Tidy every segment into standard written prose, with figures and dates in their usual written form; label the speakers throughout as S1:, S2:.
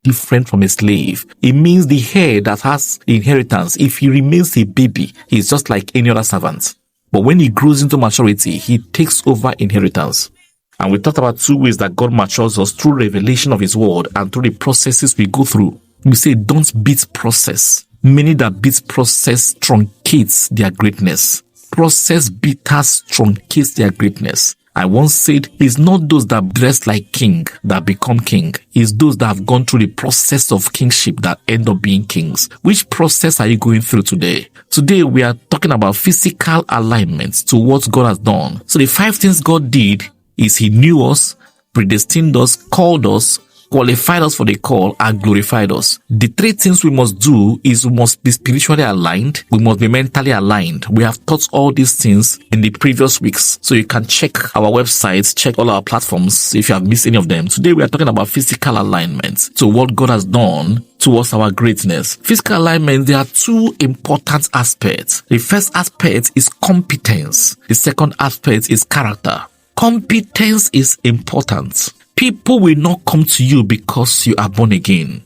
S1: different from a slave. It means the heir that has inheritance, if he remains a baby, he's just like any other servant. But when he grows into maturity, he takes over inheritance. And we talked about 2 ways that God matures us: through revelation of his word and through the processes we go through. We say, don't beat process. Many that beat process truncates their greatness. Process beaters truncates their greatness. I once said, it's not those that dress like king that become king. It's those that have gone through the process of kingship that end up being kings. Which process are you going through today? Today, we are talking about physical alignments to what God has done. So the 5 things God did is he knew us, predestined us, called us, qualified us for the call, and glorified us. The 3 things we must do is we must be spiritually aligned, we must be mentally aligned. We have taught all these things in the previous weeks, so you can check our websites, check all our platforms if you have missed any of them. Today we are talking about physical alignment to what God has done towards our greatness. Physical alignment, there are 2 important aspects. The first aspect is competence. The second aspect is character. Competence is important. People will not come to you because you are born again.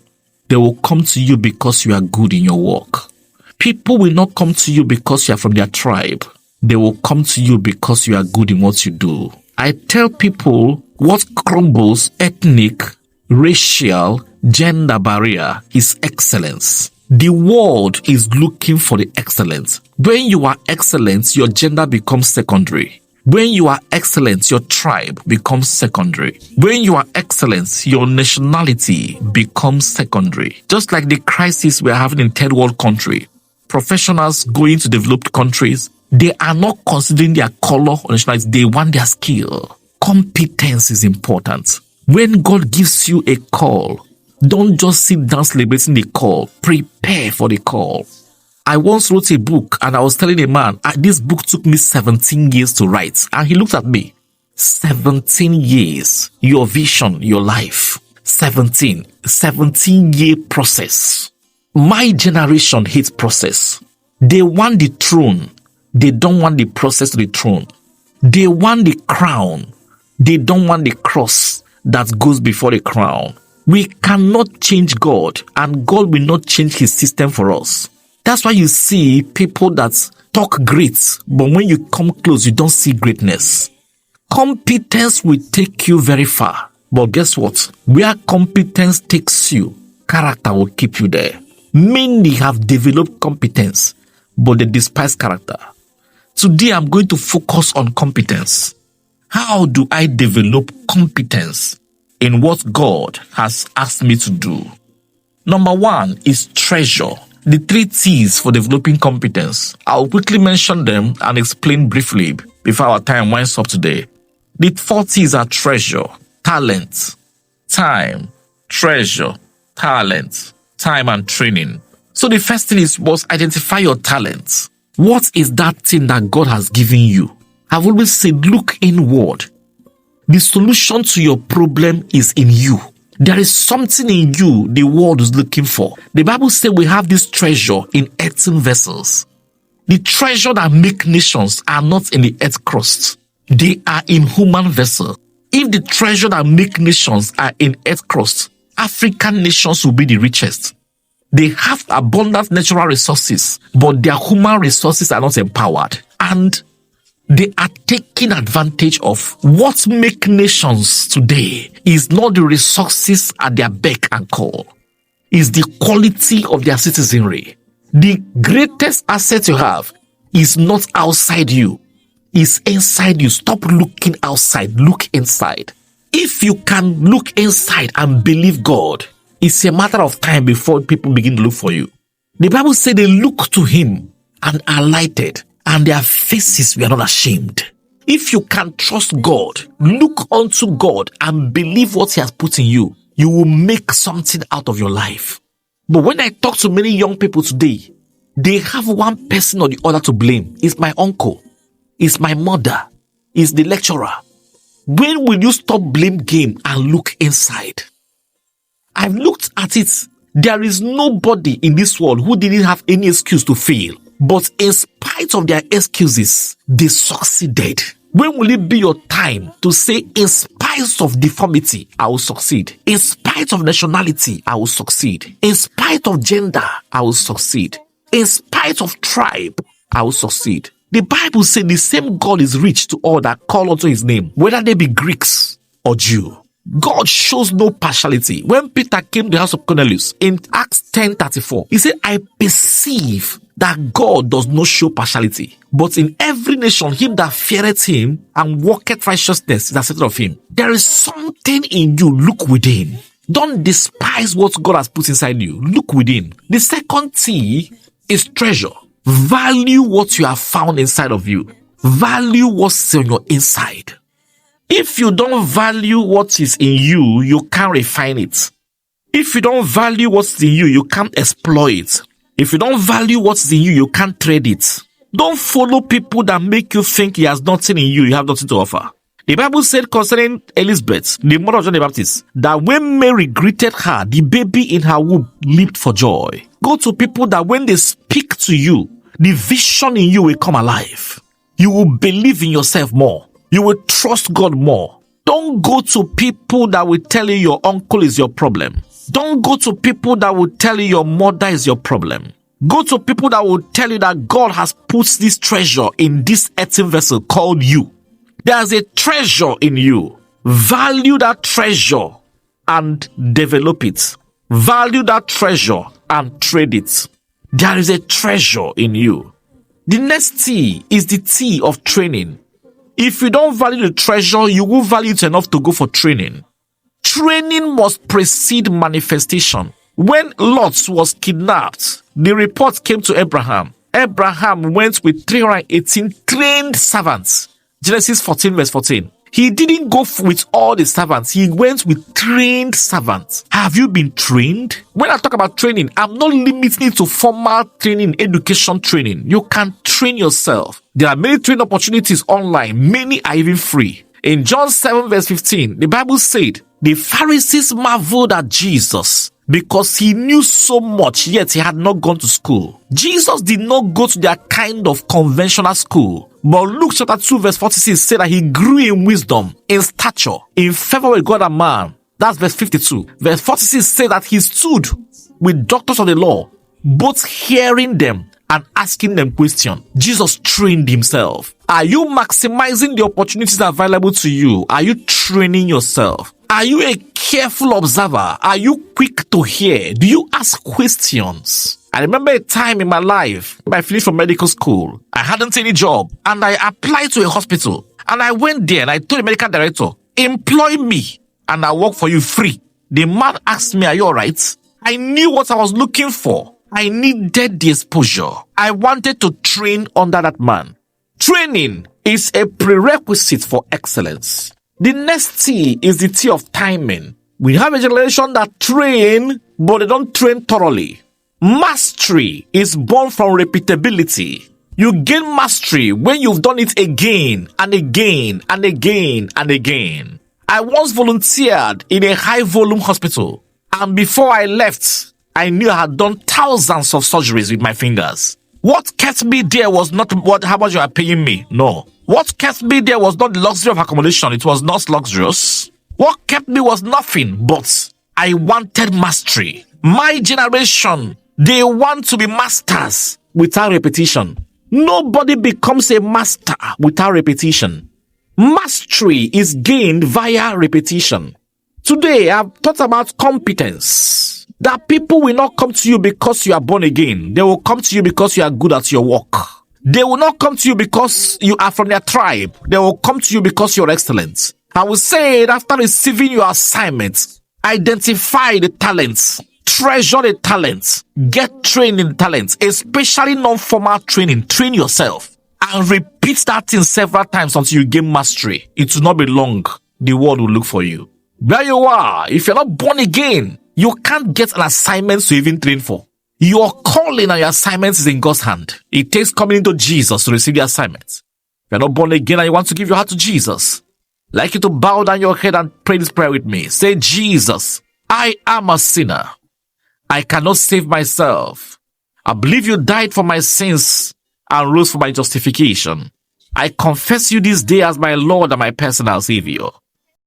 S1: They will come to you because you are good in your work. People will not come to you because you are from their tribe. They will come to you because you are good in what you do. I tell people what crumbles ethnic, racial, gender barrier is excellence. The world is looking for the excellence. When you are excellent, your gender becomes secondary. When you are excellent, your tribe becomes secondary. When you are excellent, your nationality becomes secondary. Just like the crisis we are having in third world country, professionals going to developed countries, they are not considering their color or nationality. They want their skill. Competence is important. When God gives you a call, don't just sit down celebrating the call. Prepare for the call. I once wrote a book and I was telling a man, this book took me 17 years to write. And he looked at me. 17 years. Your vision, your life. 17-year process. My generation hates process. They want the throne. They don't want the process to the throne. They want the crown. They don't want the cross that goes before the crown. We cannot change God, and God will not change his system for us. That's why you see people that talk great, but when you come close, you don't see greatness. Competence will take you very far. But guess what? Where competence takes you, character will keep you there. Many have developed competence, but they despise character. Today, I'm going to focus on competence. How do I develop competence in what God has asked me to do? Number 1 is treasure. The 3 T's for developing competence. I'll quickly mention them and explain briefly before our time winds up today. The 4 T's are treasure, talent, time, treasure, talent, time, and training. So the first thing is, must identify your talent. What is that thing that God has given you? I've always said, look inward. The solution to your problem is in you. There is something in you the world is looking for. The Bible says we have this treasure in earthen vessels. The treasure that make nations are not in the earth crust. They are in human vessel. If the treasure that make nations are in earth crust, African nations will be the richest. They have abundant natural resources, but their human resources are not empowered. And they are taking advantage of what make nations today is not the resources at their beck and call. It's the quality of their citizenry. The greatest asset you have is not outside you. It's inside you. Stop looking outside. Look inside. If you can look inside and believe God, it's a matter of time before people begin to look for you. The Bible said they looked to him and alighted, and their faces were not ashamed. If you can trust God, look unto God and believe what he has put in you, you will make something out of your life. But when I talk to many young people today, they have one person or the other to blame. It's my uncle. It's my mother. It's the lecturer. When will you stop blame game and look inside? I've looked at it. There is nobody in this world who didn't have any excuse to fail. But in spite of their excuses, they succeeded. When will it be your time to say, in spite spite of deformity, I will succeed. In spite of nationality, I will succeed. In spite of gender, I will succeed. In spite of tribe, I will succeed. The Bible says the same God is rich to all that call unto his name, whether they be Greeks or Jew. God shows no partiality. When Peter came to the house of Cornelius in Acts 10:34, he said, I perceive that God does not show partiality, but in every nation him that feareth him and walketh righteousness is accepted of him. There is something in you. Look within. Don't despise what God has put inside you. Look within. The second T is treasure. Value what you have found inside of you. Value what's on your inside. If you don't value what is in you, you can't refine it. If you don't value what's in you, you can't exploit it. If you don't value what's in you, you can't trade it. Don't follow people that make you think he has nothing in you, you have nothing to offer. The Bible said concerning Elizabeth, the mother of John the Baptist, that when Mary greeted her, the baby in her womb leaped for joy. Go to people that when they speak to you, the vision in you will come alive. You will believe in yourself more. You will trust God more. Don't go to people that will tell you your uncle is your problem. Don't go to people that will tell you your mother is your problem. Go to people that will tell you that God has put this treasure in this earthen vessel called you. There's a treasure in you. Value that treasure and develop it. Value that treasure and trade it. There is a treasure in you. The next T is the T of training. If you don't value the treasure, you won't value it enough to go for training. Training must precede manifestation. When Lot was kidnapped, the report came to Abraham. Abraham went with 318 trained servants. Genesis 14 verse 14. He didn't go with all the servants. He went with trained servants. Have you been trained? When I talk about training, I'm not limiting it to formal training, education training. You can train yourself. There are many training opportunities online. Many are even free. In John 7 verse 15, the Bible said, the Pharisees marveled at Jesus because he knew so much, yet he had not gone to school. Jesus did not go to their kind of conventional school. But Luke chapter 2 verse 46 said that he grew in wisdom, in stature, in favor with God and man. That's verse 52. Verse 46 said that he stood with doctors of the law, both hearing them and asking them questions. Jesus trained himself. Are you maximizing the opportunities available to you? Are you training yourself? Are you a careful observer? Are you quick to hear? Do you ask questions? I remember a time in my life when I finished from medical school. I hadn't any job and I applied to a hospital. And I went there and I told the medical director, employ me and I'll work for you free. The man asked me, are you alright? I knew what I was looking for. I needed the exposure. I wanted to train under that man. Training is a prerequisite for excellence. The next T is the T of timing. We have a generation that train, but they don't train thoroughly. Mastery is born from repeatability. You gain mastery when you've done it again and again and again and again. I once volunteered in a high-volume hospital, and before I left, I knew I had done thousands of surgeries with my fingers. What kept me there was not how much you are paying me. No. What kept me there was not the luxury of accommodation. It was not luxurious. What kept me was nothing, but I wanted mastery. My generation, they want to be masters without repetition. Nobody becomes a master without repetition. Mastery is gained via repetition. Today, I've talked about competence. That people will not come to you because you are born again. They will come to you because you are good at your work. They will not come to you because you are from their tribe. They will come to you because you're excellent. I will say that after receiving your assignment, identify the talents, treasure the talents, get trained in the talents, especially non-formal training. Train yourself and repeat that thing several times until you gain mastery. It will not be long. The world will look for you. Where you are, if you're not born again, you can't get an assignment to even train for. Your calling and your assignments is in God's hand. It takes coming into Jesus to receive the assignment. If you're not born again and you want to give your heart to Jesus, I'd like you to bow down your head and pray this prayer with me. Say, Jesus, I am a sinner. I cannot save myself. I believe you died for my sins and rose for my justification. I confess you this day as my Lord and my personal Savior.